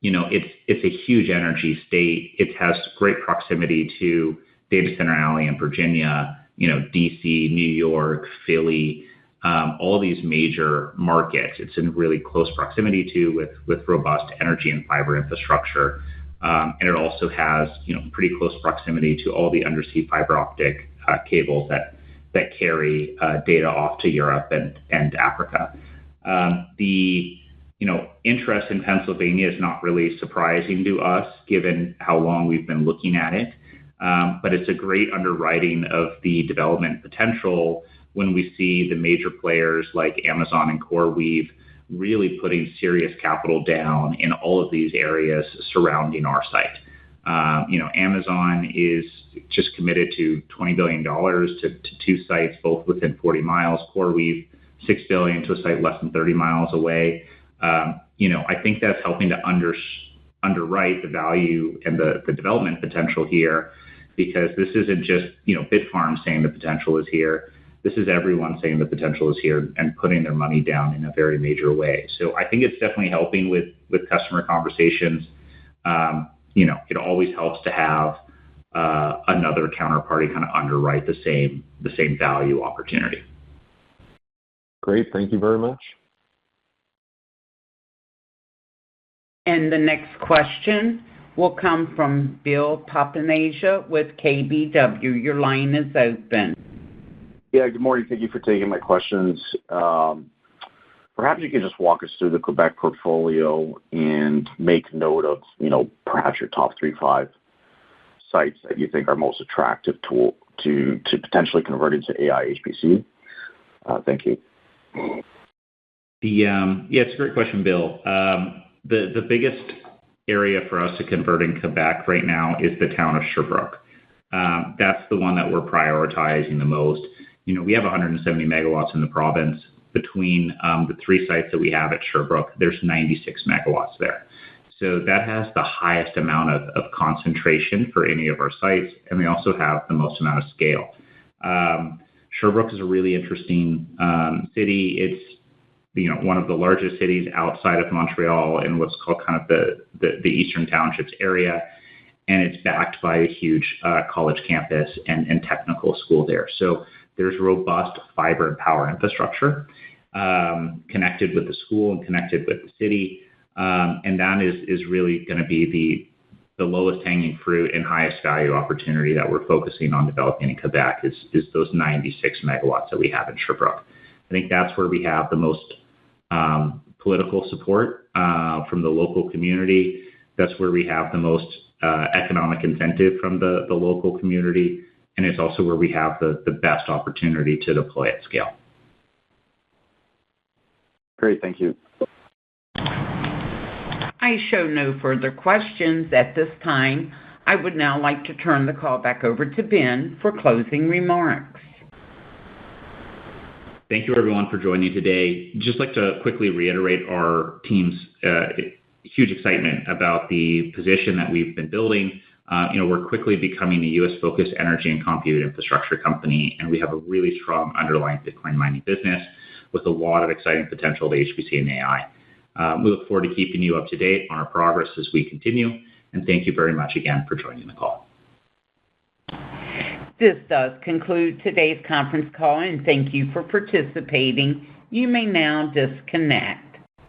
It's a huge energy state. It has great proximity to Data Center Alley in Virginia, DC, New York, Philly, all these major markets. It's in really close proximity to with robust energy and fiber infrastructure. And it also has, pretty close proximity to all the undersea fiber optic cables that carry data off to Europe and Africa. The interest in Pennsylvania is not really surprising to us, given how long we've been looking at it. But it's a great underwriting of the development potential when we see the major players like Amazon and CoreWeave really putting serious capital down in all of these areas surrounding our site. Amazon is just committed to $20 billion to two sites, both within 40 miles. CoreWeave, $6 billion to a site less than 30 miles away. I think that's helping to underwrite the value and the development potential here, because this isn't just, Bitfarms saying the potential is here. This is everyone saying the potential is here and putting their money down in a very major way. So I think it's definitely helping with customer conversations. It always helps to have another counterparty kind of underwrite the same value opportunity. Great. Thank you very much. And the next question will come from Bill Papanasian with KBW. Your line is open. Yeah, good morning. Thank you for taking my questions. Perhaps you could just walk us through the Quebec portfolio and make note of, perhaps your top 3-5 sites that you think are most attractive to potentially convert into AI HPC. Thank you. It's a great question, Bill. The biggest area for us to convert in Quebec right now is the town of Sherbrooke. That's the one that we're prioritizing the most. We have 170 megawatts in the province. Between the 3 sites that we have at Sherbrooke, there's 96 megawatts there. So that has the highest amount of concentration for any of our sites, and we also have the most amount of scale. Sherbrooke is a really interesting city. It's one of the largest cities outside of Montreal in what's called kind of the Eastern Townships area, and it's backed by a huge college campus and technical school there. So there's robust fiber and power infrastructure connected with the school and connected with the city, and that is really going to be the lowest hanging fruit and highest value opportunity that we're focusing on developing in Quebec is those 96 megawatts that we have in Sherbrooke. I think that's where we have the most political support from the local community. That's where we have the most economic incentive from the local community, and it's also where we have the best opportunity to deploy at scale. Great, thank you. I show no further questions at this time. I would now like to turn the call back over to Ben for closing remarks. Thank you, everyone, for joining today. Just like to quickly reiterate our team's huge excitement about the position that we've been building. We're quickly becoming a U.S.-focused energy and compute infrastructure company, and we have a really strong underlying Bitcoin mining business with a lot of exciting potential to HPC and AI. We look forward to keeping you up to date on our progress as we continue, and thank you very much again for joining the call. This does conclude today's conference call, and thank you for participating. You may now disconnect.